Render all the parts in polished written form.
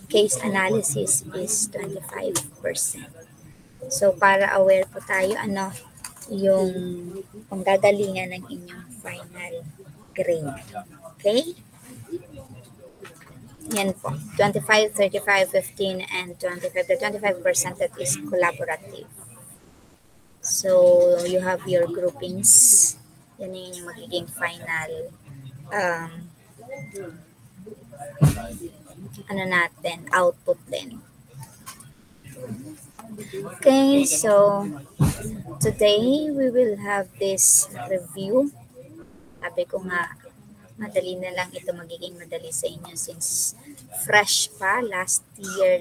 case analysis is 25%. So, para aware po tayo, ano, yung panggagalingan ng inyong final grade. Okay? Yan po. 25, 35, 15, and 25. The 25% that is collaborative. So, you have your groupings. Yan yung magiging final output din. Okay, so today we will have this review. Sabi ko nga, madali na lang ito, magiging madali sa inyo since fresh pa, last year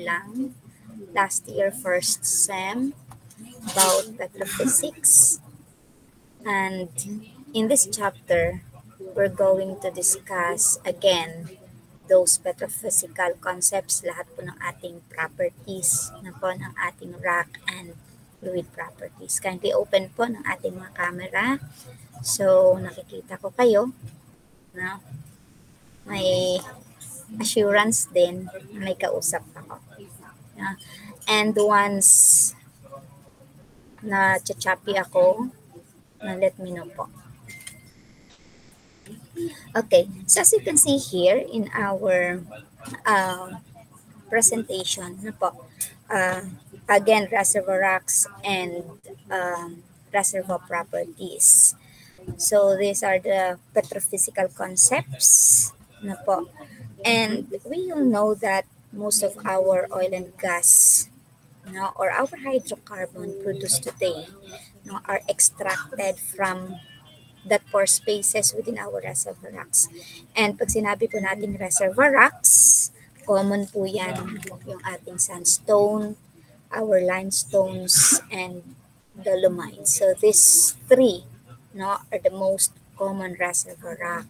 first sem about petrophysics. And in this chapter, we're going to discuss again those petrophysical concepts, lahat po ng ating properties, na po ng ating rock and fluid properties. Kindly open po ng ating mga camera. So, nakikita ko kayo na may assurance din na may kausap ako. And once na chachapi ako, let me know po. Okay, so as you can see here in our presentation, again, reservoir rocks and reservoir properties. So these are the petrophysical concepts. And we all know that most of our oil and gas or our hydrocarbon produced today are extracted from that pore spaces within our reservoir rocks. And pag sinabi po natin reservoir rocks, common po yan yung ating sandstone, our limestones, and dolomites. So these three are the most common reservoir rock.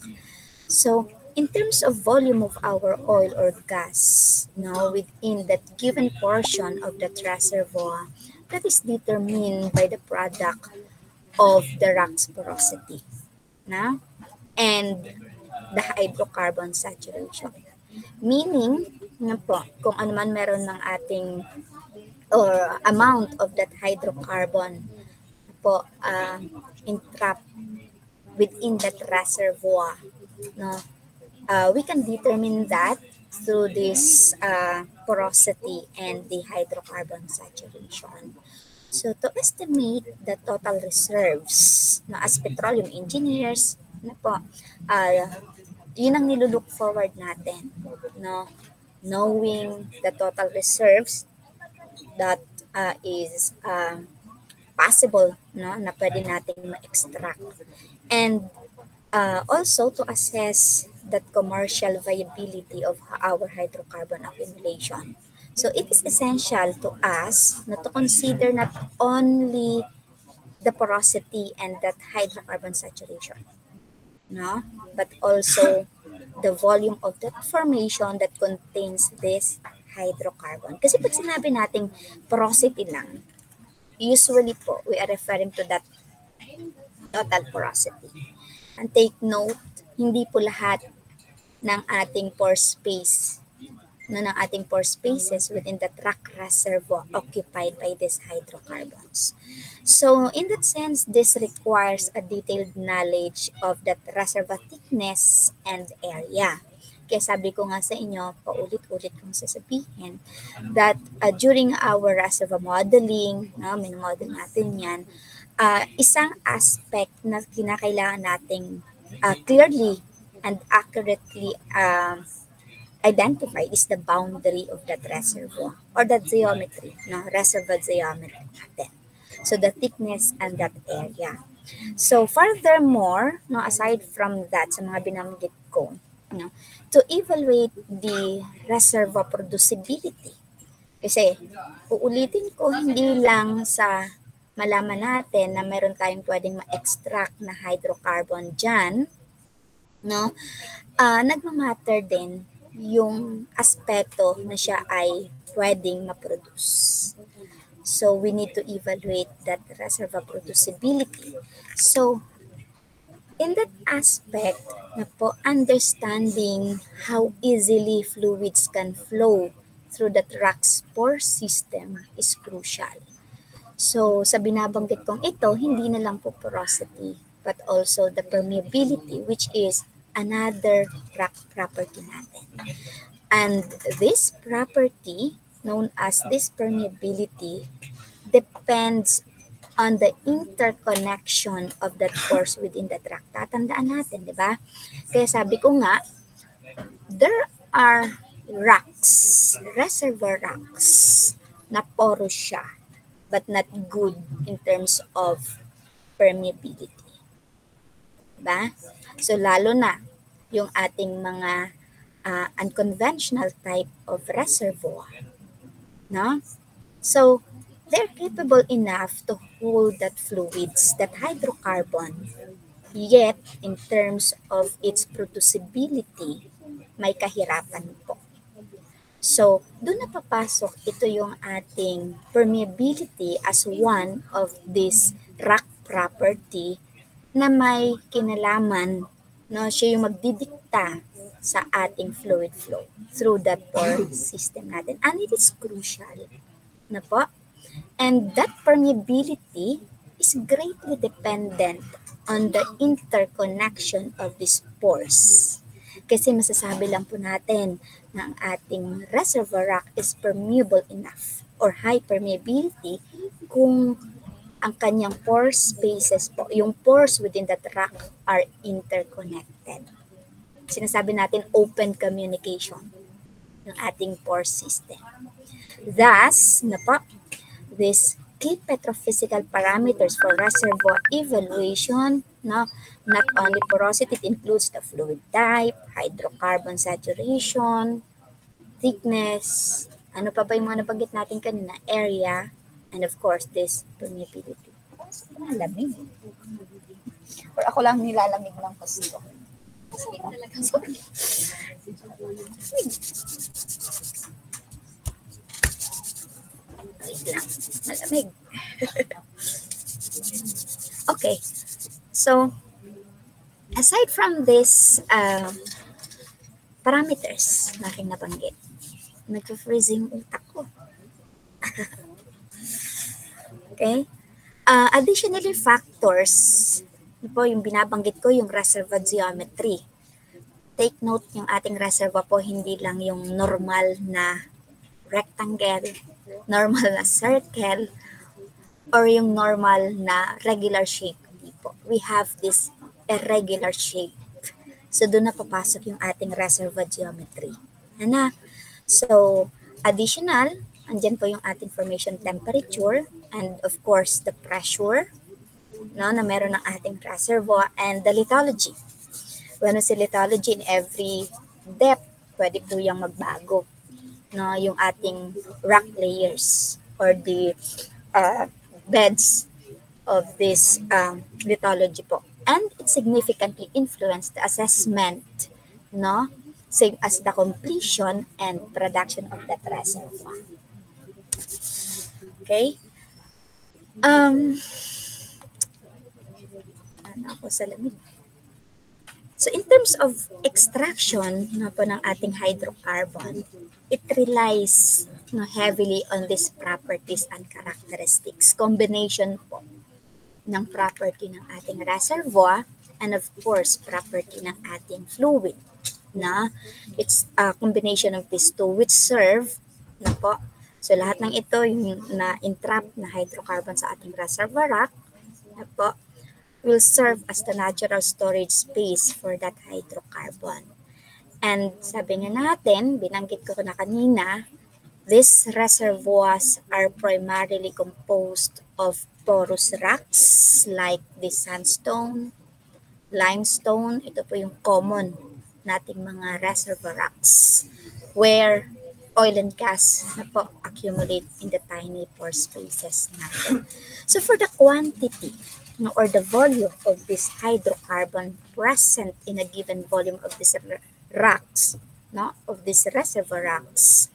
So in terms of volume of our oil or gas within that given portion of that reservoir, that is determined by the product of the rock's porosity and the hydrocarbon saturation. Meaning, kung ano man meron ng ating or amount of that hydrocarbon entrapped within that reservoir, we can determine that through this porosity and the hydrocarbon saturation. So to estimate the total reserves as petroleum engineers, yun ang nilulook forward natin, knowing the total reserves that is possible na pwede nating ma-extract. And also to assess that commercial viability of our hydrocarbon accumulation. So it is essential to us to consider not only the porosity and that hydrocarbon saturation, but also the volume of that formation that contains this hydrocarbon. Kasi pag sinabi nating porosity lang, usually po, we are referring to that total porosity. And take note, hindi po lahat ng ating pore space ng ating pore spaces within the rock reservoir occupied by these hydrocarbons. So in that sense, this requires a detailed knowledge of that reservoir thickness and area. Kaya sabi ko nga sa inyo, paulit-ulit kong sasabihin that during our reservoir modeling, min-model natin yan, isang aspect na kinakailangan nating clearly and accurately identified is the boundary of that reservoir or the geometry, reservoir geometry natin. So the thickness and that area. So furthermore, aside from that, sa mga binanggit ko, to evaluate the reservoir producibility. Kasi uulitin ko, hindi lang sa malaman natin na meron tayong pwedeng ma-extract na hydrocarbon dyan, nagmamatter din yung aspeto na siya ay pwedeng ma-produce. So we need to evaluate that reservoir producibility. So in that aspect, understanding how easily fluids can flow through the rock's pore system is crucial. So sa binabanggit kong ito, hindi na lang po porosity, but also the permeability, which is another rock property natin. And this property, known as this permeability, depends on the interconnection of that pores within the rock. Tatandaan natin, di ba? Kaya sabi ko nga, there are rocks, reservoir rocks, na porous siya, but not good in terms of permeability. Diba? So, lalo na yung ating mga unconventional type of reservoir. No? So, they're capable enough to hold that fluids, that hydrocarbon, yet in terms of its producibility, may kahirapan po. So, doon na papasok ito yung ating permeability as one of this rock property na may kinalaman, no? Siya yung magdidikta sa ating fluid flow through that pore system natin. And it is crucial na po. And that permeability is greatly dependent on the interconnection of these pores. Kasi masasabi lang po natin na ang ating reservoir rock is permeable enough or high permeability kung ang kanyang pore spaces po, yung pores within that rock are interconnected. Sinasabi natin open communication ng ating pore system. Thus, na po, these key petrophysical parameters for reservoir evaluation, no, not only porosity, it includes the fluid type, hydrocarbon saturation, thickness, ano pa ba yung mga nabanggit natin kanina, area, and of course, this permeability. Malamig. Or ako lang nilalamig ng gusto. Sorry. Wait lang. Malamig. Okay. So, aside from this parameters na aking nabanggit, nagka-freezing utak ko. Okay? Additionally, factors, po yung binabanggit ko, yung reservoir geometry. Take note, yung ating reservoir po, hindi lang yung normal na rectangle, normal na circle, or yung normal na regular shape. We have this irregular shape. So, doon na papasok yung ating reservoir geometry. Ano? So, additional, andyan po yung ating formation temperature and of course, the pressure, no, na meron ng ating reservoir and the lithology. When we say lithology, in every depth, pwede po yung magbago. No, yung ating rock layers or the beds of this lithology po. And it significantly influenced the assessment, no? Same as the completion and production of that reservoir. Okay? Ano ako sa lamig. So in terms of extraction no, po ng ating hydrocarbon, it relies no, heavily on these properties and characteristics. Combination po ng property ng ating reservoir and of course property ng ating fluid. Na it's a combination of these two which serve na po. So lahat ng ito yung na-entrap na hydrocarbon sa ating reservoir rock na po will serve as the natural storage space for that hydrocarbon. And sabi nga natin, binanggit ko na kanina, these reservoirs are primarily composed of porous rocks like the sandstone, limestone. Ito po yung common nating mga reservoir rocks where oil and gas na po accumulate in the tiny pore spaces natin. So for the quantity or the volume of this hydrocarbon present in a given volume of these rocks, no, of these reservoir rocks,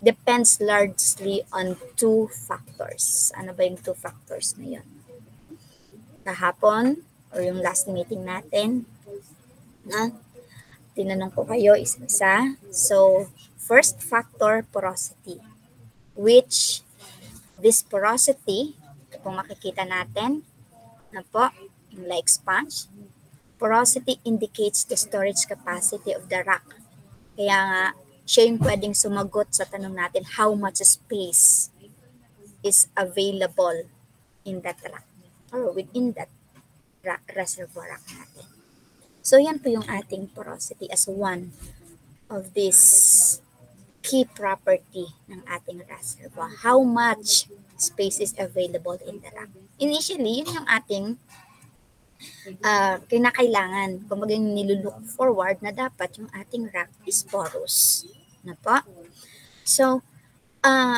depends largely on two factors. Ano ba yung two factors na yun? Kahapon, or yung last meeting natin, na tinanong ko kayo isa-isa. So, first factor, porosity. Which, this porosity, kung makikita natin, na po, like sponge, porosity indicates the storage capacity of the rock. Kaya nga, siya yung pwedeng sumagot sa tanong natin, how much space is available in that rock or within that reservoir rock natin. So, yan po yung ating porosity as one of this key property ng ating reservoir. How much space is available in the rock. Initially, yun yung ating kinakailangan. Kung maging nilulook forward na dapat yung ating rock is porous. Na po? So,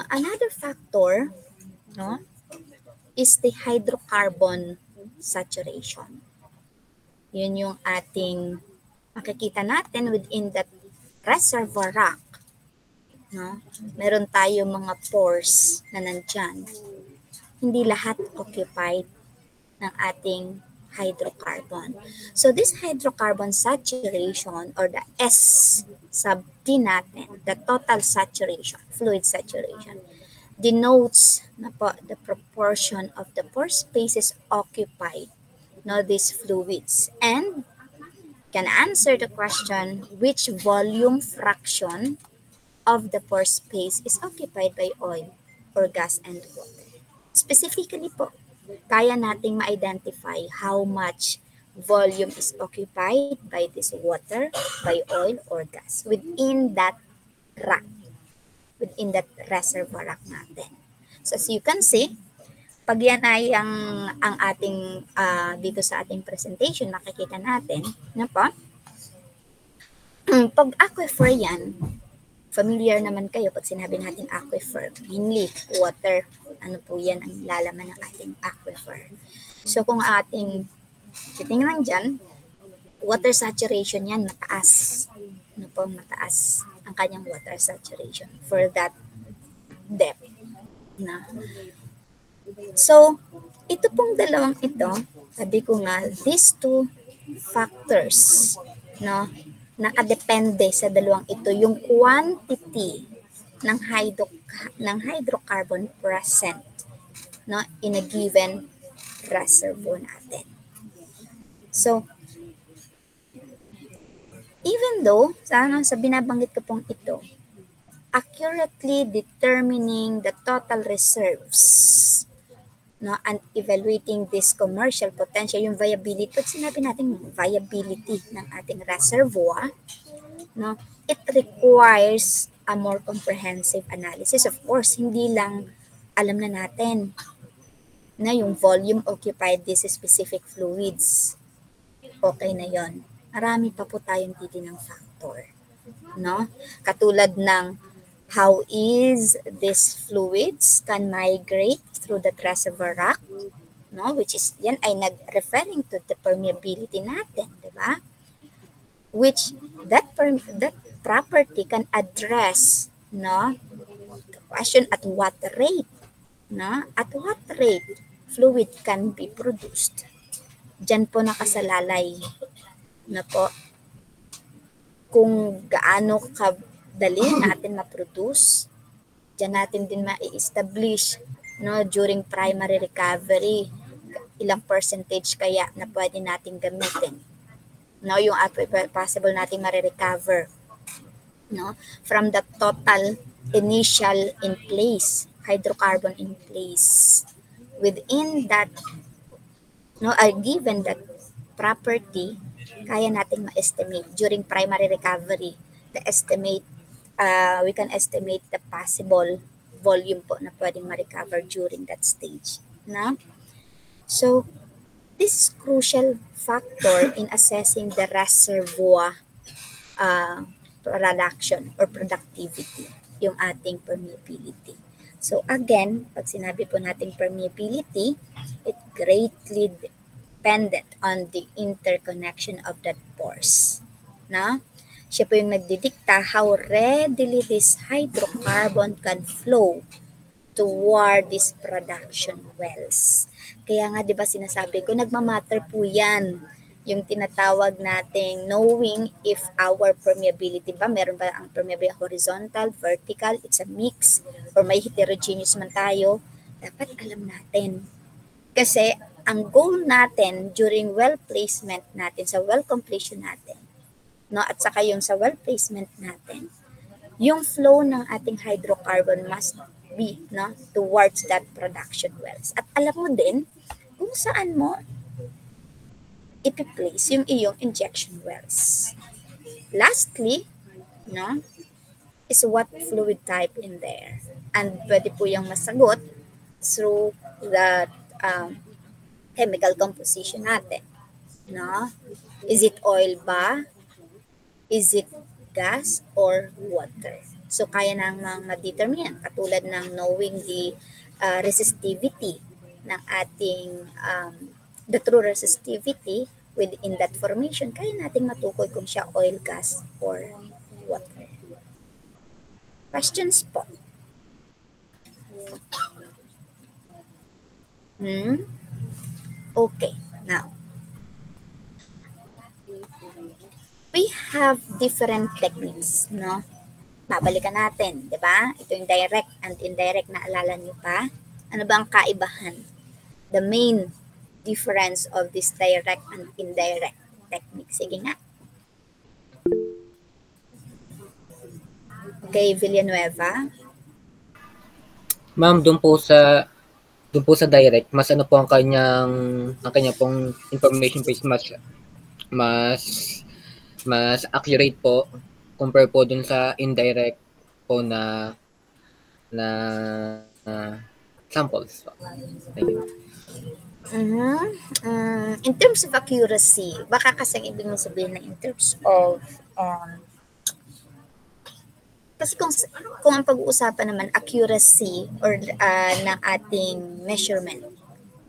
another factor, no, is the hydrocarbon saturation. Yun yung ating makikita natin within that reservoir rock. No? Meron tayo mga pores na nandyan. Hindi lahat occupied ng ating hydrocarbon. So this hydrocarbon saturation or the S sub T natin, the total saturation, fluid saturation, denotes na po the proportion of the pore spaces occupied, no, these fluids, and can answer the question which volume fraction of the pore space is occupied by oil or gas and water. Specifically po, kaya nating ma-identify how much volume is occupied by this water, by oil or gas within that rock, within that reservoir rock natin. So as you can see, pag yan ay ang ating dito sa ating presentation, makikita natin na po, pag aquifer yan, familiar naman kayo pag sinabi natin aquifer, mainly water, ano po yan ang lalaman ng ating aquifer. So kung ating titingnan dyan, water saturation yan, mataas. Ano po, mataas ang kanyang water saturation for that depth. Na. So, ito pong dalawang ito, sabi ko nga, these two factors, no, nakadepende sa dalawang ito, yung quantity ng hydrocarbon present, no, in a given reservoir natin. So, even though, sa binabanggit ko pong ito, accurately determining the total reserves, no, and evaluating this commercial potential, yung viability, pag sinabi natin viability ng ating reservoir, no, it requires a more comprehensive analysis. Of course, hindi lang alam na natin na yung volume occupied this specific fluids. Okay na yon. Marami pa po tayong titinang factor, no? Katulad ng how is these fluids can migrate through the reservoir rock, no? Which is, yan ay referring to the permeability natin, di ba? Which that property can address, no, the question at what rate, no? At what rate fluid can be produced. Diyan po nakasalalay na po kung gaano kadali natin ma-produce. Diyan natin din ma-establish, no, during primary recovery, ilang percentage kaya na pwede natin gamitin. No, yung possible natin ma-recover, no, from the total initial in place, hydrocarbon in place. Within that, no, given that property, kaya nating ma-estimate during primary recovery, we can estimate the possible volume po na pwedeng ma-recover during that stage. Na? So, this is crucial factor in assessing the reservoir production or productivity, yung ating permeability. So again, pag sinabi po natin permeability, it greatly dependent on the interconnection of that pores. Na? Siya po yung nagdidikta how readily this hydrocarbon can flow toward these production wells. Kaya nga 'di ba sinasabi ko, nagmamatter po 'yan Yung tinatawag nating knowing if our permeability ba, meron ba ang permeability horizontal, vertical, it's a mix, or may heterogeneous man tayo, dapat alam natin. Kasi ang goal natin during well placement natin, sa well completion natin, no, at saka yung sa well placement natin, yung flow ng ating hydrocarbon must be, no, towards that production wells. At alam mo din kung saan mo ipi-place yung iyong injection wells. Lastly, no, is what fluid type in there. And pwede po yung masagot through the chemical composition natin. No? Is it oil ba? Is it gas or water? So, kaya nang ma-determine katulad ng knowing the resistivity ng ating the true resistivity within that formation, kaya nating matukoy kung siya oil, gas, or water. Questions po? Okay, now, we have different techniques, no? Babalikan natin, di ba? Ito yung direct and indirect, naalala niyo pa? Ano ba ang kaibahan? The main difference of this direct and indirect technique. Sige nga. Okay, Villanueva. Ma'am, doon po sa direct, mas ano po ang kanya pong information base mas accurate po compare po dun sa indirect po na samples. Thank you. In terms of accuracy, baka kasi ibig mong sabihin na in terms of kasi kung ang pag-uusapan naman accuracy or ng ating measurement,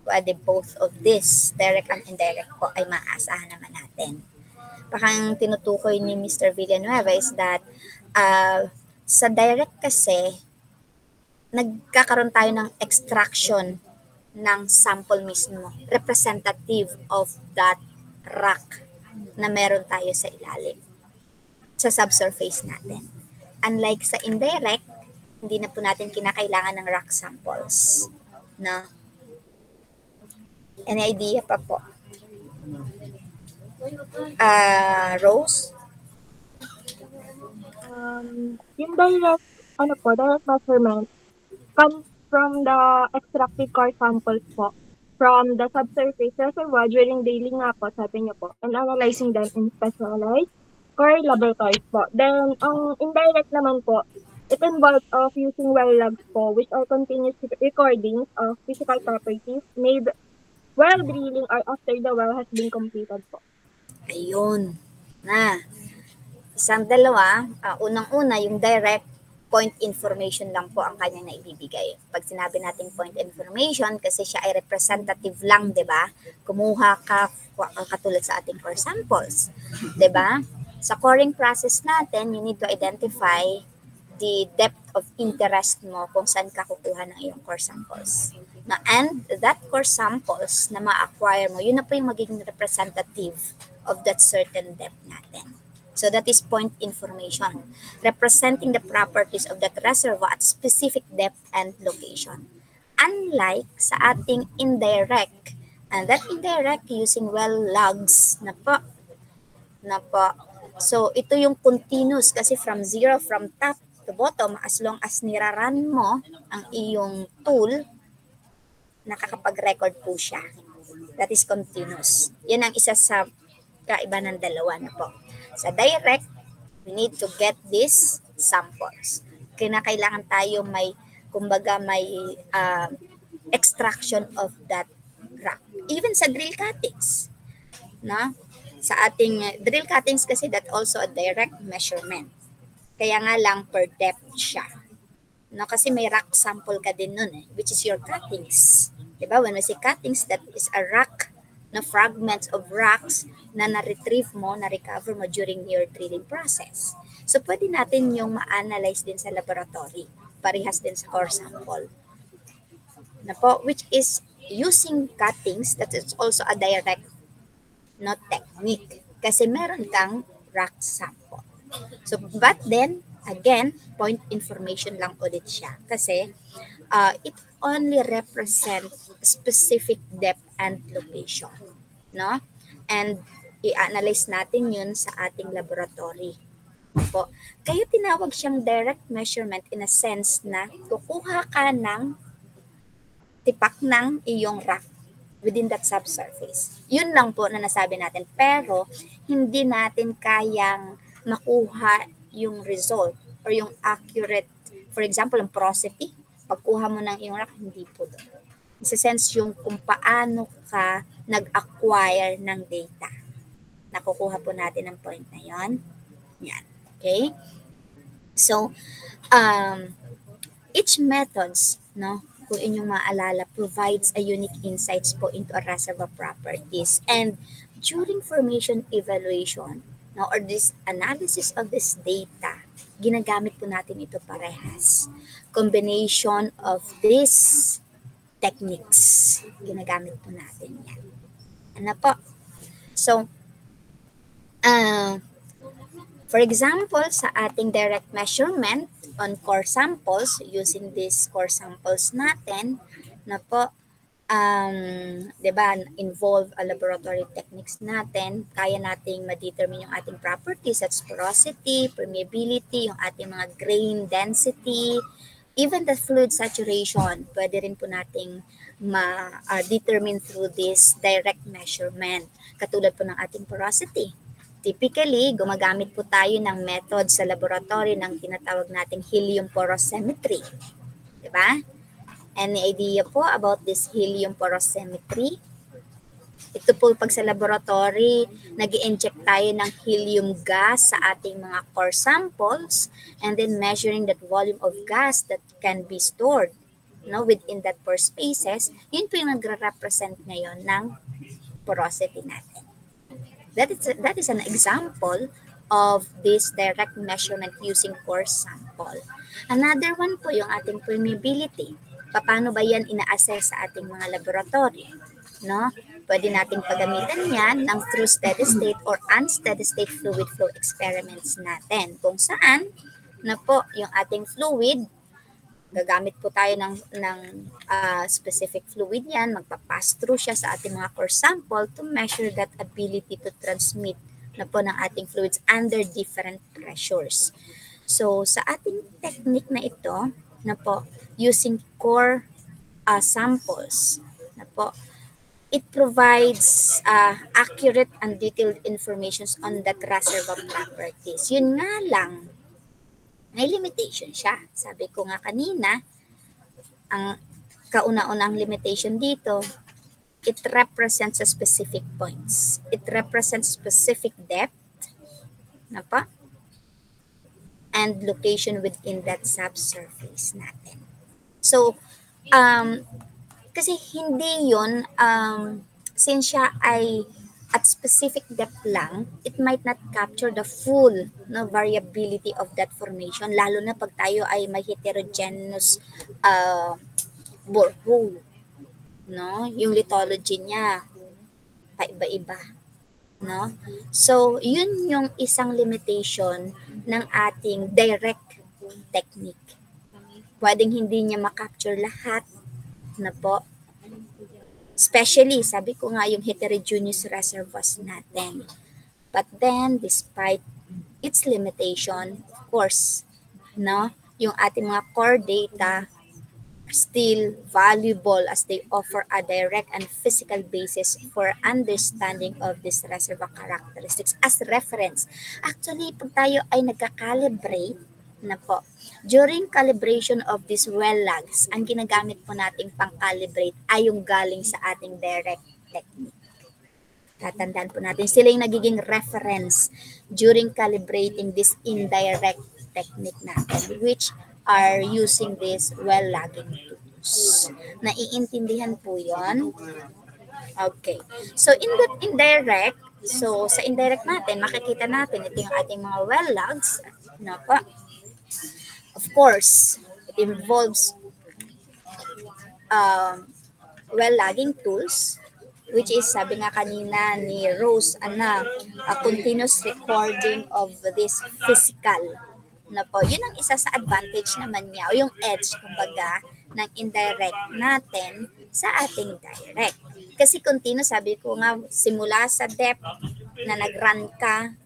pwede both of this, direct and indirect po, ay maaasahan naman natin. Parang tinutukoy ni Mr. Villanueva is that sa direct kasi, nagkakaroon tayo ng extraction ng sample mismo, representative of that rock na meron tayo sa ilalim, sa subsurface natin. Unlike sa indirect, hindi na po natin kinakailangan ng rock samples. No? Any idea pa po? Rose? Yung direct measurement comes from the extracted core samples po from the subsurface reservoir during daily nga po, sabi niyo po, and analyzing them in specialized core laboratories po. Then, ang indirect naman po, it involves of using well logs po, which are continuous recordings of physical properties made while drilling or after the well has been completed po. Ayun. Isang dalawa, unang-una, yung direct point information lang po ang kanya na ibibigay. Pag sinabi natin point information, kasi siya ay representative lang, di ba? Kumuha ka katulad sa ating core samples, di ba? Sa coring process natin, you need to identify the depth of interest mo kung saan ka kukuha ng iyong core samples. And that core samples na ma-acquire mo, yun na po yung magiging representative of that certain depth natin. So that is point information, representing the properties of that reservoir at specific depth and location. Unlike sa ating indirect, and that indirect using well logs na po. So ito yung continuous kasi from zero, from top to bottom, as long as niraran mo ang iyong tool, nakakapag-record po siya. That is continuous. Yan ang isa sa kaiba ng dalawa na po. Sa direct, we need to get these samples. Kailangan tayo may extraction of that rock. Even sa drill cuttings. No? Sa ating drill cuttings kasi that also a direct measurement. Kaya nga lang per depth siya. No? Kasi may rock sample ka din nun which is your cuttings. Diba? When we say cuttings, that is a rock na fragments of rocks na na-retrieve mo, na-recover mo during your drilling process. So, pwede natin yung ma-analyze din sa laboratory. Parehas din sa core sample. Na po, which is using cuttings, that is also a direct no technique. Kasi meron kang rock sample. So, but then, again, point information lang ulit siya. Kasi it only represents specific depth and location. No? And i-analyze natin yun sa ating laboratory. Po. Kaya tinawag siyang direct measurement in a sense na kukuha ka ng tipak ng iyong rock within that subsurface. Yun lang po na nasabi natin. Pero, hindi natin kayang makuha yung result or yung accurate, for example, ang porosity. Pagkuha mo ng iyong rock, hindi po doon. Sa sense yung kung paano ka nag-acquire ng data. Nakukuha po natin ang point na yon. Yan. Okay? So, each methods, no, kung inyong maalala, provides a unique insights po into a reservoir properties. And during formation evaluation, no, or this analysis of this data, ginagamit po natin ito parehas. Combination of these techniques, ginagamit po natin yan. Ano po? So, for example, sa ating direct measurement on core samples, using these core samples natin, na po, diba, involve a laboratory techniques natin, kaya nating ma-determine yung ating properties such porosity, permeability, yung ating mga grain density, even the fluid saturation, pwede rin po nating ma-determine through this direct measurement, katulad po ng ating porosity. Typically, gumagamit po tayo ng method sa laboratory ng tinatawag nating helium porosimetry. Diba? Any idea po about this helium porosimetry? Ito po pag sa laboratory, nag-i-inject tayo ng helium gas sa ating mga core samples and then measuring that volume of gas that can be stored, no, within that pore spaces. Yun po yung nagre-represent ngayon ng porosity natin. That is an example of this direct measurement using core sample. Another one po yung ating permeability. Paano ba yan ina-assess sa ating mga laboratory? No? Pwede nating paggamitan yan ng through steady state or unsteady state fluid flow experiments natin. Kung saan na po yung ating fluid, gagamit po tayo ng specific fluid yan, magpapass through siya sa ating mga core sample to measure that ability to transmit na po ng ating fluids under different pressures. So, sa ating technique na ito, na po, using core samples, na po, it provides accurate and detailed information on that reservoir properties. Yun nga lang, may limitation siya. Sabi ko nga kanina, ang kauna-unang limitation dito, it represents a specific points. It represents specific depth, na pa, and location within that subsurface natin. So, kasi hindi yun, since siya ay at specific depth lang, it might not capture the full variability of that formation, lalo na pag tayo ay may heterogeneous borehole. No? Yung lithology niya, paiba-iba. No? So, yun yung isang limitation ng ating direct technique. Pwedeng hindi niya makapture lahat na po. Especially, sabi ko nga, yung heterogeneous reservoirs natin. But then, despite its limitation, of course, no, yung ating mga core data are still valuable as they offer a direct and physical basis for understanding of these reservoir characteristics as reference. Actually, pag tayo ay nagka-calibrate, na po. During calibration of these well logs, ang ginagamit po nating pang-calibrate ay yung galing sa ating direct technique. Tatandaan po natin, sila yung nagiging reference during calibrating this indirect technique natin, which are using this well logging tools. Naiintindihan po yon? Okay. So, in that indirect, so sa indirect natin, makikita natin ito yung ating mga well logs, na po. Of course, it involves well logging tools, which is sabi nga kanina ni Rose, a continuous recording of this physical na po. Yun ang isa sa advantage naman niya o yung edge kumbaga ng indirect natin sa ating direct. Kasi continuous, sabi ko nga, simula sa depth na nag-run ka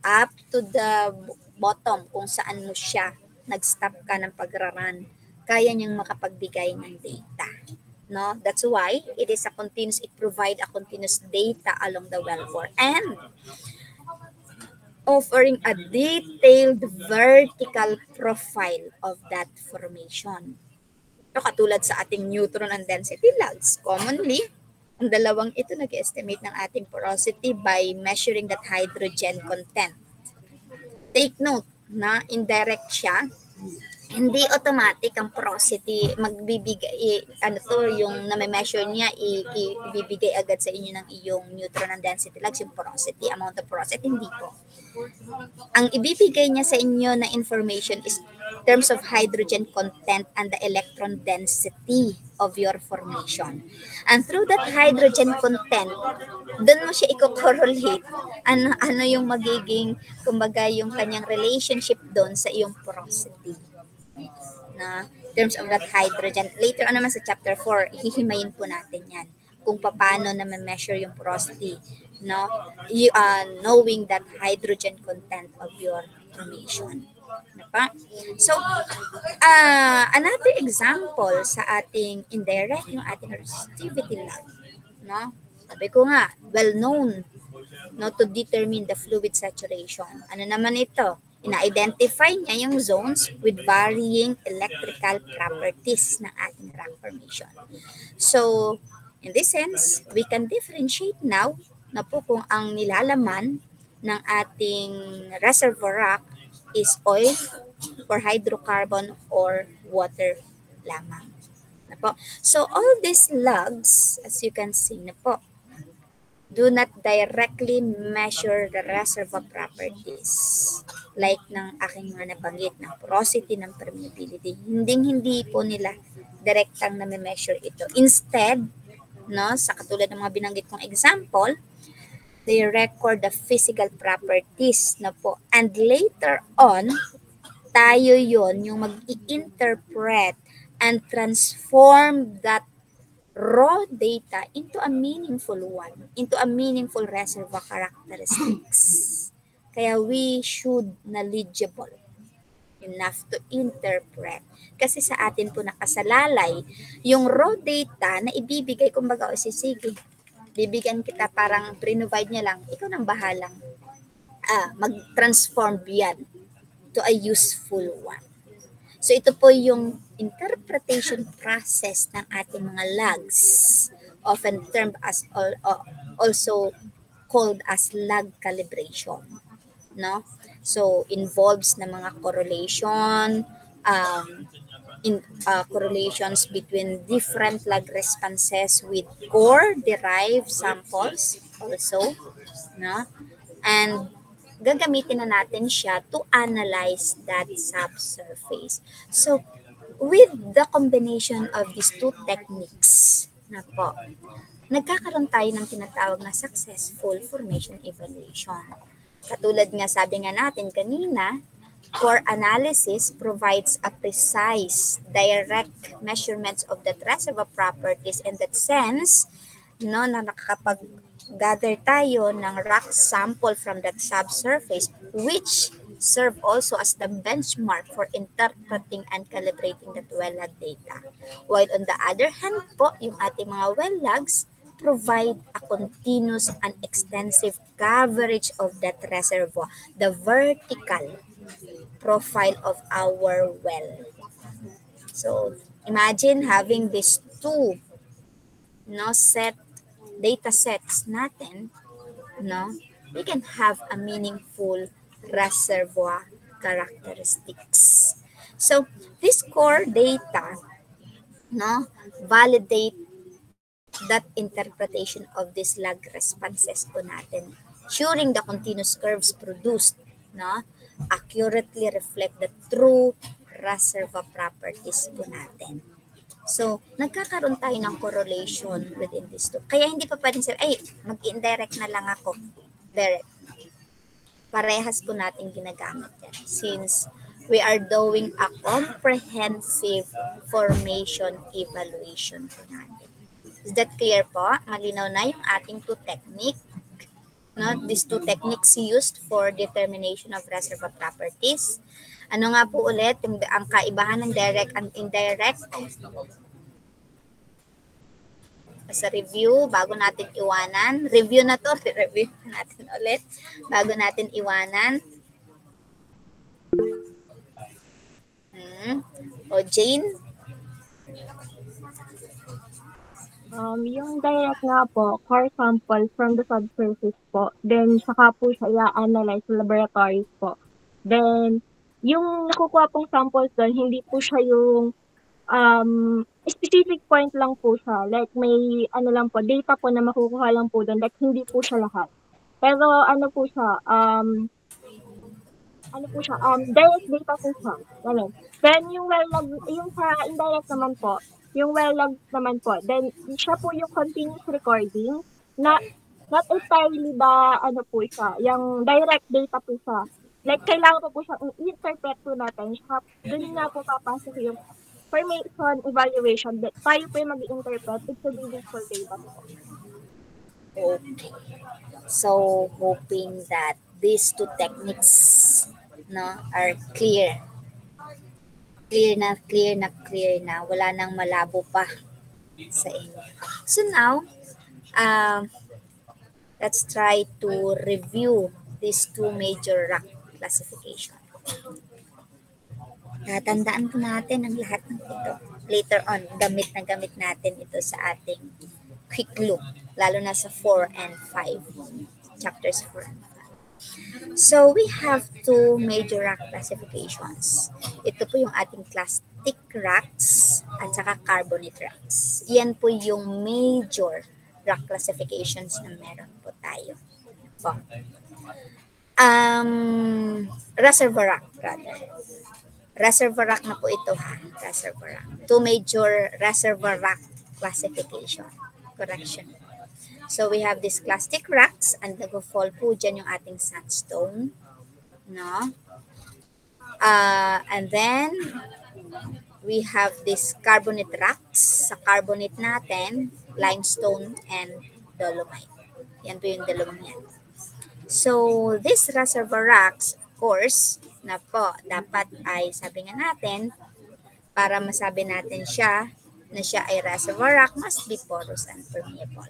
up to the bottom kung saan mo siya nag-stop ka ng pag-run, kaya niyang makapagbigay ng data. No, that's why it is a continuous. It provide a continuous data along the wellbore and offering a detailed vertical profile of that formation. So, katulad sa ating neutron and density logs, commonly, ang dalawang ito nag-estimate ng ating porosity by measuring that hydrogen content. Take note na indirect siya. Hindi automatic ang porosity magbibigay yung na-measure niya ibibigay agad sa inyo ng iyong neutron and density logs, yung porosity, amount of porosity, hindi po. Ang ibibigay niya sa inyo na information is terms of hydrogen content and the electron density of your formation. And through that hydrogen content, doon mo siya i-correlate ano yung magiging, kumbaga, yung kanyang relationship doon sa iyong porosity. Na terms of that hydrogen. Later on naman sa chapter 4, hihimayin po natin yan kung paano na ma-measure yung porosity, no? Knowing that hydrogen content of your formation. Diba? So, another example sa ating indirect, yung ating resistivity log. No? Sabi ko nga, well-known, no, to determine the fluid saturation. Ano naman ito? Ina-identify niya yung zones with varying electrical properties ng ating rock formation. So, in this sense, we can differentiate now na po kung ang nilalaman ng ating reservoir rock is oil or hydrocarbon or water lamang. Na po. So, all these logs, as you can see na po, do not directly measure the reservoir properties like ng aking mga nabanggit ng porosity, ng permeability. Hindi po nila direktang na-measure ito. Instead, no, sa katulad ng mga binanggit kong example, they record the physical properties na po. And later on, tayo yon yung mag-i-interpret and transform that raw data into a meaningful one, into a meaningful reservoir characteristics. Kaya we should knowledgeable enough to interpret. Kasi sa atin po nakasalalay, yung raw data na ibibigay, kumbaga, o sige, bibigyan kita, parang pre-provide niya lang, ikaw nang bahalang mag-transform yan to a useful one. So ito po yung interpretation process ng ating mga logs, often termed as also called as log calibration, no? So involves na mga correlation, correlations between different log responses with core derived samples also, no? And gagamitin na natin siya to analyze that subsurface. So, with the combination of these two techniques na po, nagkakaroon tayo ng tinatawag na successful formation evaluation. Katulad nga, sabi nga natin kanina, core analysis provides a precise, direct measurements of the reservoir properties. In that sense, no, na nakakapag-gather tayo ng rock sample from that subsurface, which serve also as the benchmark for interpreting and calibrating that well log data. While on the other hand po, yung ating mga well logs provide a continuous and extensive coverage of that reservoir, the vertical profile of our well. So, imagine having these two, no, data sets natin, no, we can have a meaningful reservoir characteristics. So, this core data, no, validate that interpretation of these log responses po natin, ensuring the continuous curves produced, no, accurately reflect the true reservoir properties po natin. So, nagkakaroon tayo ng correlation within these two. Kaya hindi pa pwedeng sabi, mag-indirect na lang ako. Direct. Parehas po natin ginagamit yan. Since we are doing a comprehensive formation evaluation po natin. Is that clear po? Malinaw na yung ating two technique. No? These two techniques used for determination of reservoir properties. Ano nga po ulit ang kaibahan ng direct and indirect? As a review, bago natin iwanan. Review na to, review natin ulit. Bago natin iwanan. O Jane? Yung direct nga po, core sample from the subsurface po. Then, saka po siya i-analyze sa laboratories po. Then, yung nakukuha pong samples doon, hindi po siya yung specific point lang po siya. Like, may lang po, data po na makukuha lang po doon. Like, hindi po siya lahat. Pero, direct data po siya. Ganun. Then, yung yung sa indirect naman po, yung well-log naman po, then, siya po yung continuous recording na not entirely po siya, yung direct data po siya. Like, kailangan po siyang i-interpret po natin. Doon nga po papasok yung formation evaluation. Tayo po yung mag-i-interpret. It's a useful data po. Okay. So, hoping that these two techniques are clear. Clear na. Wala nang malabo pa sa inyo. So now, let's try to review these two major rock classification. Tandaan po natin ang lahat ng ito. Later on, gamit natin ito sa ating quick look, lalo na sa 4 and 5, chapters 4 and 5. So, we have two major rock classifications. Ito po yung ating clastic rocks at saka carbonate rocks. Yan po yung major rock classifications na meron po tayo. So, reservoir rock rather. Reservoir rock na po ito ha. Reservoir rock. Two major reservoir rock classification. Correction. So we have these clastic rocks and nag-fall po dyan yung ating sandstone. No? And then we have these carbonate rocks. Sa carbonate natin, limestone and dolomite. Yan po yung dalawang yan. So, these reservoir rocks, of course, na po, dapat ay sabi nga natin, para masabi natin siya, na siya ay reservoir rock, must be porous and permeable.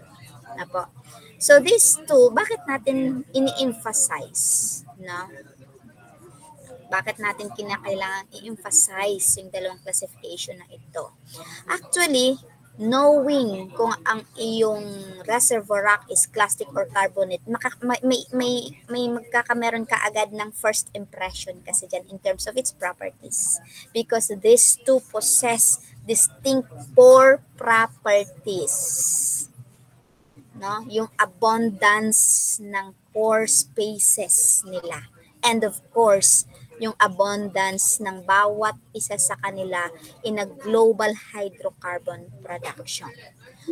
Na po. So, these two, bakit natin ini-emphasize? No? Bakit natin kinakailangan i-emphasize yung dalawang classification na ito? Actually, knowing kung ang iyong reservoir rock is clastic or carbonate, may magkakameron ka agad ng first impression kasi dyan in terms of its properties. Because these two possess distinct pore properties. No? Yung abundance ng pore spaces nila. And of course, yung abundance ng bawat isa sa kanila in a global hydrocarbon production.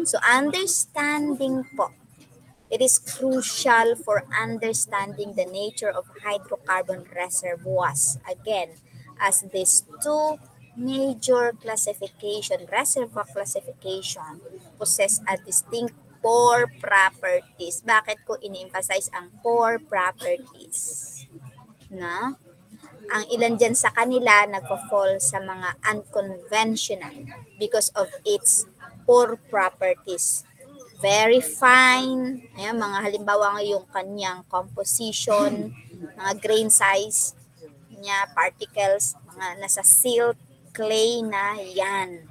So understanding po, it is crucial for understanding the nature of hydrocarbon reservoirs. Again, as these two major reservoir classification possess a distinct pore properties. Bakit ko ini-emphasize ang pore properties? Na? Ang ilan dyan sa kanila nagpo-fall sa mga unconventional because of its pore properties. Very fine. Ayan, mga halimbawa yung kanyang composition, mga grain size niya, particles, mga nasa silt, clay na yan.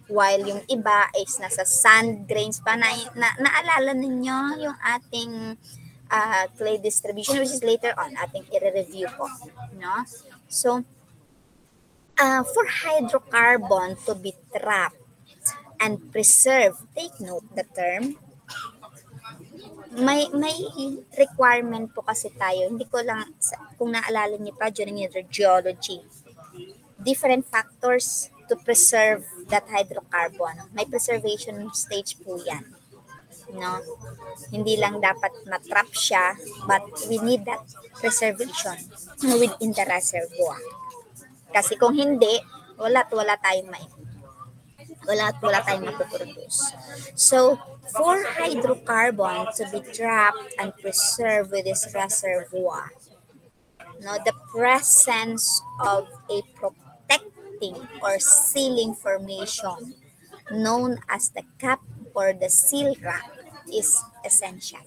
While yung iba is nasa sand grains pa. Naalala ninyo yung ating clay distribution, which is later on ating i-review po, no? So for hydrocarbon to be trapped and preserved, take note the term, may requirement po kasi tayo. Hindi ko lang kung naalala niyo pa during your geology, different factors to preserve that hydrocarbon. May preservation stage po yan. No? Hindi lang dapat matrap siya, but we need that preservation within the reservoir. Kasi kung hindi, wala tayong mapuproduce. So, for hydrocarbon to be trapped and preserved with this reservoir, the presence of a protecting or sealing formation known as the cap or the seal rack is essential.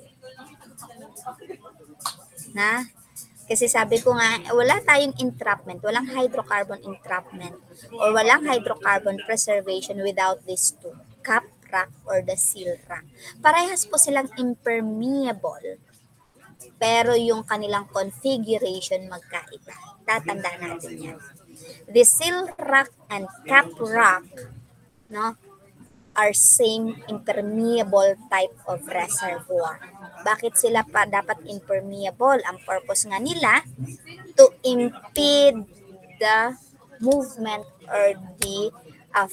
Kasi sabi ko nga, wala tayong entrapment, walang hydrocarbon entrapment, or walang hydrocarbon preservation without these two, cap rack or the seal rack. Parehas po silang impermeable, pero yung kanilang configuration magkaiba. Tatandaan natin yan. The seal rack and cap rack, are same impermeable type of reservoir. Bakit sila pa dapat impermeable? Ang purpose nga nila, to impede the movement or the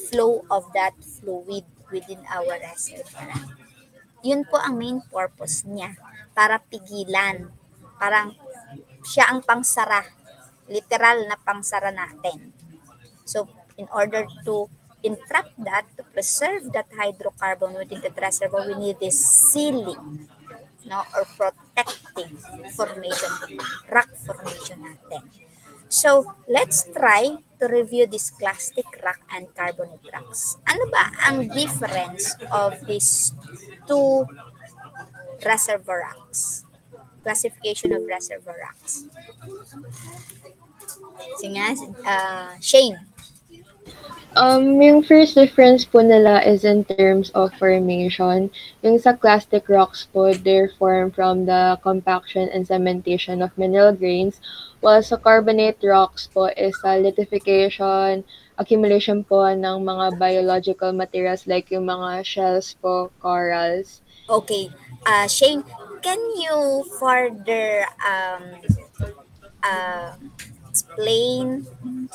flow of that fluid within our reservoir. Yun po ang main purpose niya, para pigilan. Parang siya ang pangsara, literal na pangsara natin. So, in order to entrap that, to preserve that hydrocarbon within the reservoir, we need this sealing, or protecting formation, rock formation natin. So, let's try to review this clastic rock and carbonate rocks. Ano ba ang difference of these two reservoir rocks? Classification of reservoir rocks. Sige, Shane. Yung first difference po nila is in terms of formation. Yung sa clastic rocks po, they're formed from the compaction and cementation of mineral grains, while sa carbonate rocks po is lithification, accumulation po ng mga biological materials like yung mga shells po, corals. Okay. Shane, can you further explain,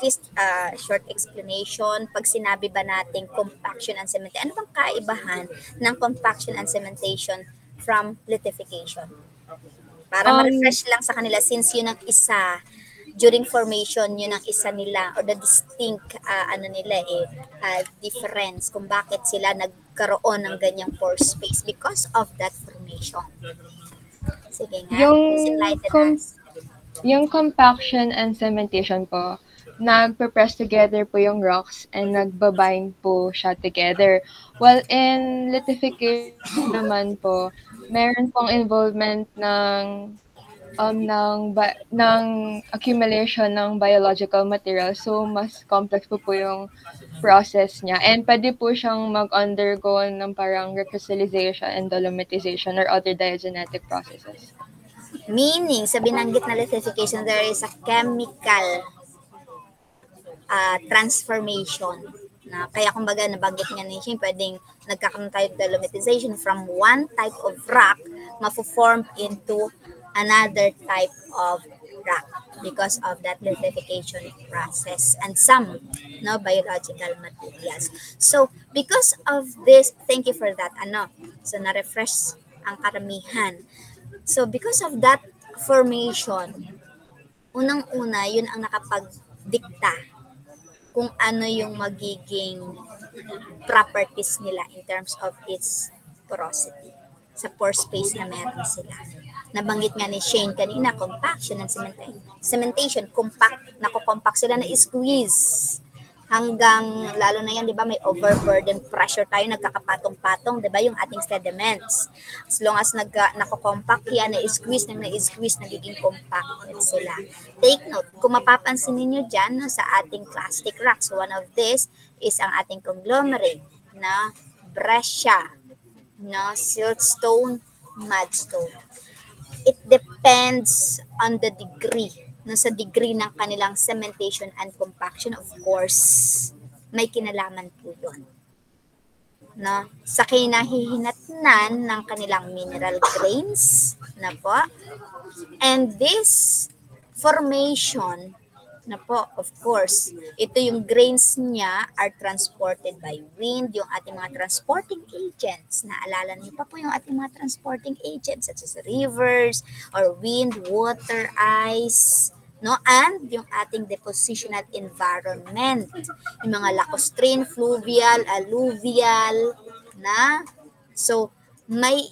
just short explanation, pag sinabi ba natin compaction and cementation, ano bang kaibahan ng compaction and cementation from lithification? Para ma-refresh lang sa kanila, since yun ang isa, during formation, yun ang isa nila, or the distinct, difference kung bakit sila nagkaroon ng ganyang pore space because of that formation. Sige nga, enlighten us. Yung compaction and cementation po, nagpe-press together po yung rocks and nagbabind po siya together. While in lithification naman po, meron pong involvement ng accumulation ng biological material. So, mas complex po yung process niya. And pwede po siyang mag-undergo ng parang recrystallization and dolomitization or other diagenetic processes. Meaning, sa binanggit na lithification, there is a chemical transformation. Kaya kumbaga, nabanggit nga ni Shane, pwedeng nagkakaroon tayo ng dolomitization from one type of rock, mafo-form into another type of rock because of that lithification process and some biological materials. So, because of this, thank you for that. So, na-refresh ang karamihan. So, because of that formation, unang-una, yun ang nakapagdikta kung ano yung magiging properties nila in terms of its porosity sa pore space na meron sila. Nabanggit nga ni Shane kanina, compaction and cementation, compact sila na squeeze. Hanggang, lalo na yan, di ba, may overburden pressure tayo, nagkakapatong-patong, di ba, yung ating sediments. As long as nako-compact yan, na-squeeze, nagiging compacted sila. Take note, kung mapapansin niyo dyan, sa ating clastic rocks, one of this is ang ating conglomerate na breccia, siltstone, mudstone. It depends on the degree. Sa degree ng kanilang cementation and compaction, of course, may kinalaman po yun. Sa kinahihinatnan ng kanilang mineral grains, And this formation na po, of course, ito yung grains niya are transported by wind, yung ating mga transporting agents. Naalala niyo pa po yung ating mga transporting agents such as rivers or wind, water, ice, no? And yung ating depositional environment, yung mga lacustrine, fluvial, alluvial, na so may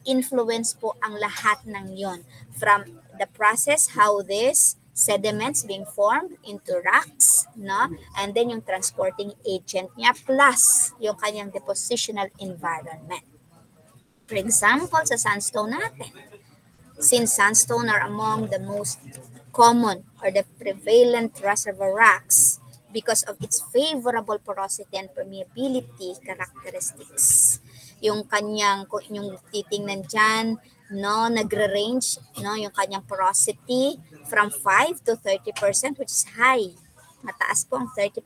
influence po ang lahat ng yon, from the process how this sediments being formed into rocks, no? And then yung transporting agent niya plus yung kanyang depositional environment. For example, sa sandstone natin, since sandstone are among the most common or the prevalent reservoir rocks because of its favorable porosity and permeability characteristics. Yung kanyang, kung yung titingnan dyan, no, nagre-range, no, yung kanyang porosity from 5 to 30%, which is high. Mataas po ang 30%.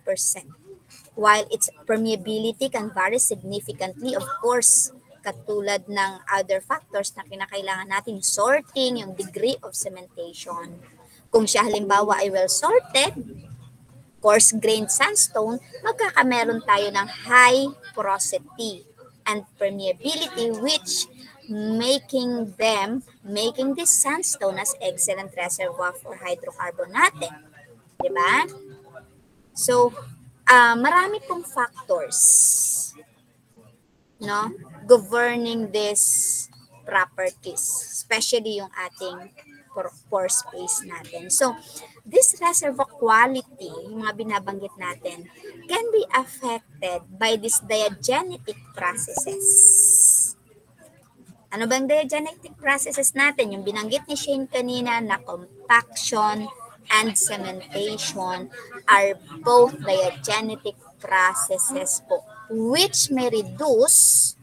While its permeability can vary significantly, of course, katulad ng other factors na kinakailangan natin, sorting, yung degree of cementation. Kung siya halimbawa ay well-sorted, coarse-grained sandstone, magkakameron tayo ng high porosity and permeability, which making this sandstone as excellent reservoir for hydrocarbon natin. Diba? So, marami pong factors, no, governing these properties, especially yung ating pore space natin. So, this reservoir quality, yung mga binabanggit natin, can be affected by these diagenetic processes. Ano bang diagenetic processes natin? Yung binanggit ni Shane kanina na compaction and cementation are both diagenetic processes po, which may reduce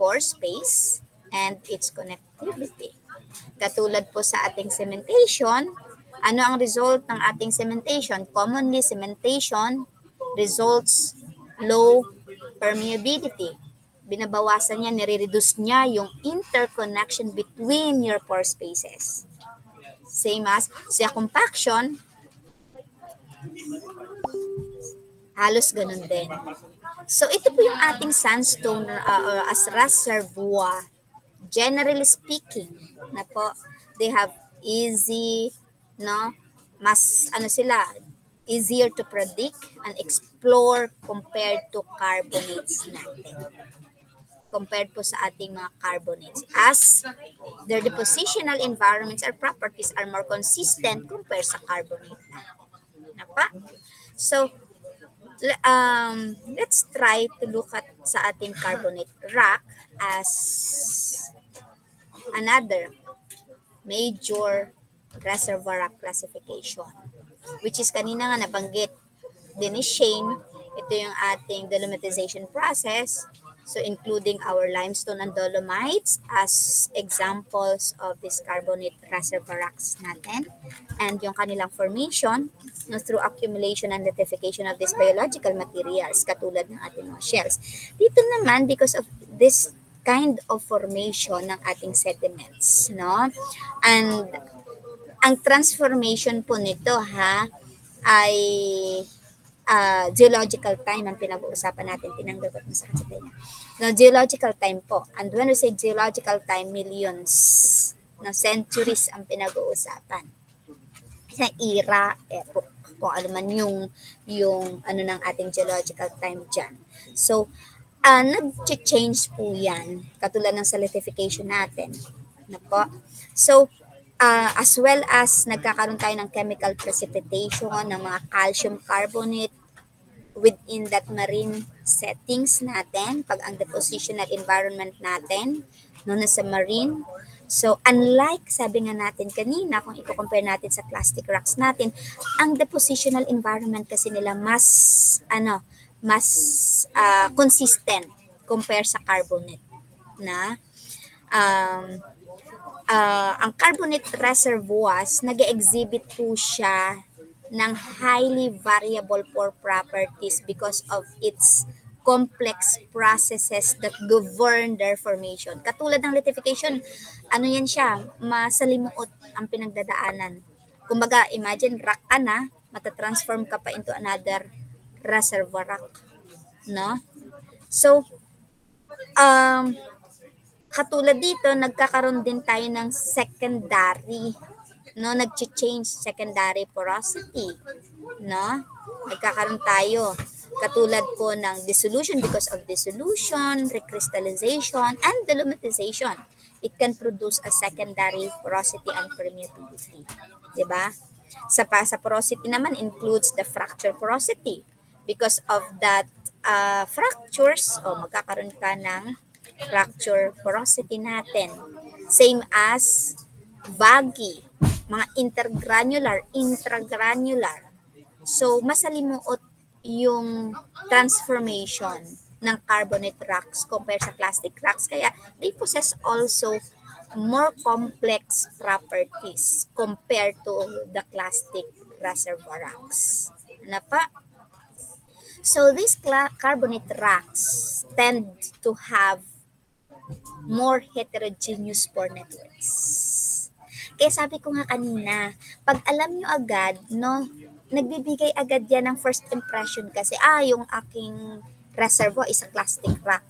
pore space and its connectivity. Katulad po sa ating cementation, ano ang result ng ating cementation? Commonly, cementation results low permeability. Binabawasan niya, nire-reduce niya yung interconnection between your pore spaces. Same as sa compaction, halos ganun din. So, ito po yung ating sandstone as reservoir. Generally speaking, na po, they have easy, no, mas, easier to predict and explore compared to carbonates natin. Compared po sa ating mga carbonates. As their depositional environments or properties are more consistent compared sa carbonate na pa. So, let's try to look at sa ating carbonate rock as another major reservoir rock classification, which is kanina nga nabanggit din ni Shane. Ito yung ating dolomitization process, so including our limestone and dolomites as examples of this carbonate reservoir rocks natin, and yung kanilang formation, no, through accumulation and nitrification of these biological materials katulad ng ating mga shells. Dito naman, because of this kind of formation ng ating sediments, no, and ang transformation po nito ay geological time ang pinag-uusapan natin. Tinanggal ko sa kanila. No, geological time po. And when we say geological time, millions, no, centuries ang pinag-uusapan. Isang era, epoch, kung ano man yung ano ng ating geological time dyan. So, nag-change po yan, katulad ng solidification natin. No po? So, as well as nagkakaroon tayo ng chemical precipitation ng mga calcium carbonate within that marine settings natin, pag ang depositional environment natin, no, nasa marine. So, unlike, sabi nga natin kanina, kung i-compare natin sa plastic rocks natin, ang depositional environment kasi nila mas consistent compare sa carbonate na ang carbonate reservoirs, nag-exhibit po siya ng highly variable pore properties because of its complex processes that govern their formation. Katulad ng lithification, ano yan siya, masalimuot ang pinagdadaanan. Kumbaga, imagine rock ka na, matatransform ka pa into another reservoir rock, no? So, katulad dito, nagkakaroon din tayo ng secondary, no? Nag-change secondary porosity, no? Nagkakaroon tayo katulad po ng dissolution because of dissolution, recrystallization, and dolomitization. It can produce a secondary porosity and permeability. Diba? Sa porosity naman includes the fracture porosity. Because of that fractures, magkakaroon ka ng fracture porosity natin. Same as baggy, mga intergranular, intragranular. So, masalimuot yung transformation ng carbonate rocks compared sa clastic rocks. Kaya, they possess also more complex properties compared to the clastic reservoir rocks. Ano pa? So, these carbonate rocks tend to have more heterogeneous pore networks. Kaya sabi ko nga kanina, pag alam nyo agad, no, nagbibigay agad yan ng first impression kasi, yung aking reservoir is a clastic rock.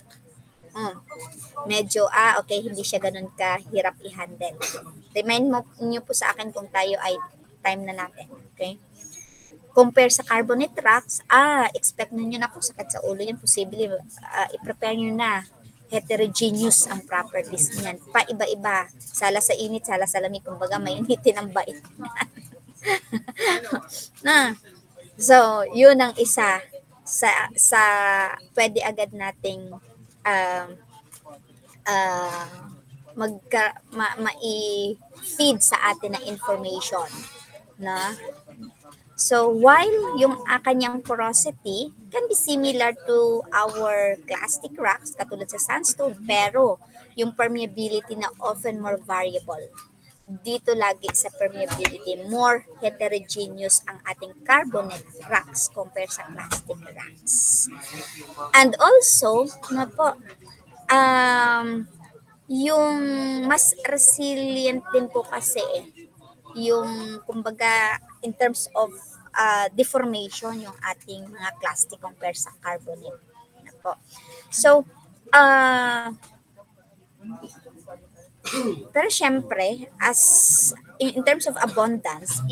Medyo, okay, hindi siya ganun kahirap i-handle. Remind nyo po sa akin kung tayo ay time na natin. Okay? Compare sa carbonate rocks, expect nyo na kung sakit sa ulo yan, posible, i-prepare nyo na. Heterogeneous ang properties niyan. Paiba-iba. Sala sa init, sala sa lamig. Kumbaga, mainitin ang bait. So, yun ang isa sa pwede agad nating mai-feed sa atin na information, na so while yung kanyang porosity can be similar to our clastic rocks katulad sa sandstone, pero yung permeability na often more variable. Dito lagi sa permeability, more heterogeneous ang ating carbonate rocks compared sa plastic rocks. And also, yung mas resilient din po kasi yung, kumbaga, in terms of deformation, yung ating mga plastic compared sa carbonate. So, pero syempre, as in terms of abundance,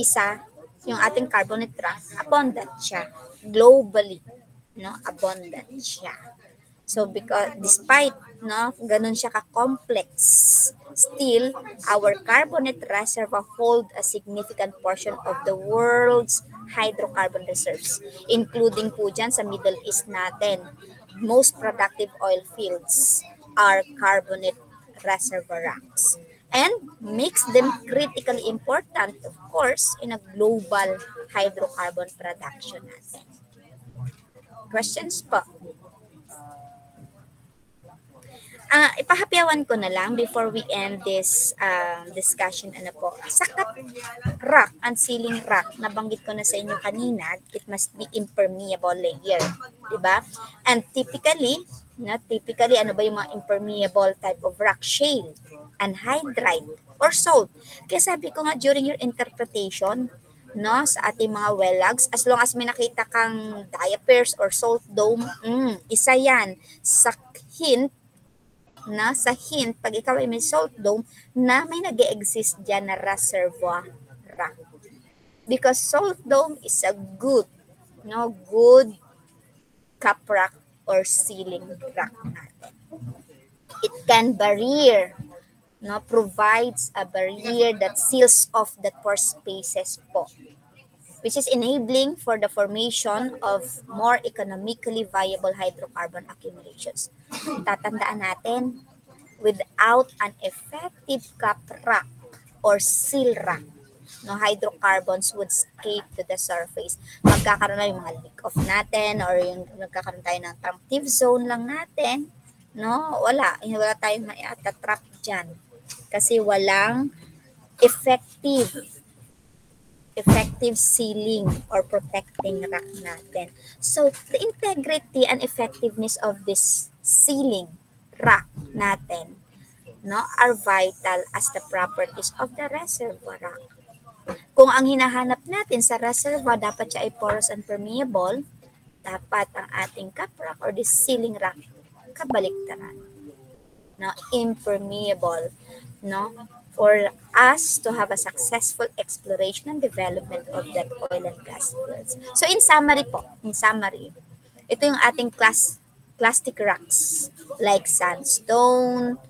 yung ating carbonate rock, abundant siya. Globally, no? Abundant siya. So, because despite, no, ganun siya ka-complex, still, our carbonate reservoir hold a significant portion of the world's hydrocarbon reserves, including po dyan sa Middle East natin. Most productive oil fields are carbonate reservoir rocks and makes them critically important, of course, in a global hydrocarbon production natin. Questions po? Ipahapyawan ko na lang before we end this discussion. Sakat rock and sealing rock, nabanggit ko na sa inyo kanina, it must be impermeable layer, diba? And typically, ano ba yung mga impermeable type of rock? Shale, anhydrite, or salt. Kaya sabi ko nga during your interpretation, no, sa ating mga well logs, as long as may nakita kang diapers or salt dome, isa yan sa hint, pag ikaw ay may salt dome, na may nag-exist dyan na reservoir rock. Because salt dome is a good cap rock or sealing rock natin. It can provides a barrier that seals off the pore spaces po, which is enabling for the formation of more economically viable hydrocarbon accumulations. Tatandaan natin, without an effective cap rock or seal rock, no, hydrocarbons would escape to the surface. Magkakaroon na yung mga leak-off natin or yung magkakaroon tayo ng tractive zone lang natin, no? Wala tayong maiatatrap dyan kasi walang effective sealing or protecting rock natin. So, the integrity and effectiveness of this sealing rock natin, no, are vital as the properties of the reservoir rock. Kung ang hinahanap natin sa reservoir, dapat siya ay porous and permeable, dapat ang ating caprock or the sealing rock kabaliktaran. No, impermeable, no, for us to have a successful exploration and development of that oil and gas fields. So in summary, ito yung ating clastic rocks like sandstone,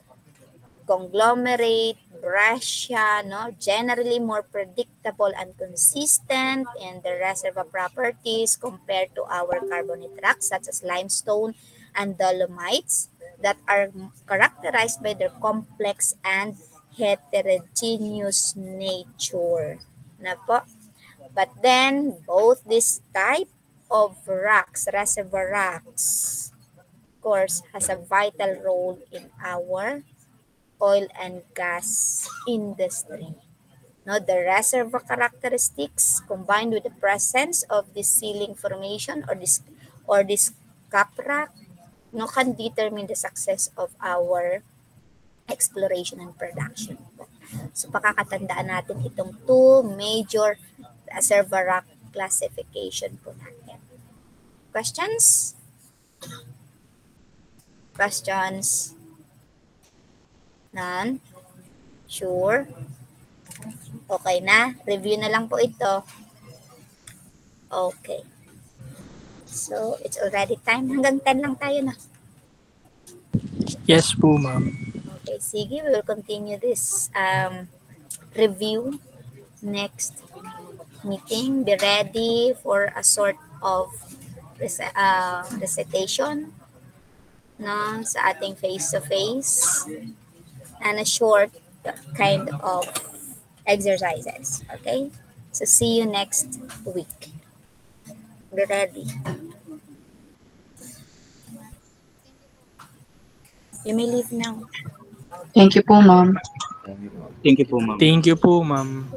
conglomerate, breccia, no, generally more predictable and consistent in the reservoir properties compared to our carbonate rocks such as limestone and dolomites that are characterized by their complex and heterogeneous nature. Na po? But then, both this type of rocks, reservoir rocks, of course, has a vital role in our oil and gas industry. No, the reservoir characteristics combined with the presence of this sealing formation or this caprock, no, can determine the success of our exploration and production. So pakakatandaan natin itong two major reservoir rock classification po natin. Questions? Questions? None? Sure? Okay na? Review na lang po ito. Okay. So, it's already time. Hanggang 10 lang tayo na. Yes po, ma'am. Okay, sige. We will continue this review next meeting. Be ready for a sort of recitation, no, sa ating face-to-face and a short kind of exercises. Okay? So, see you next week. Be ready. You may leave now. Thank you po, ma'am. Thank you po, ma'am.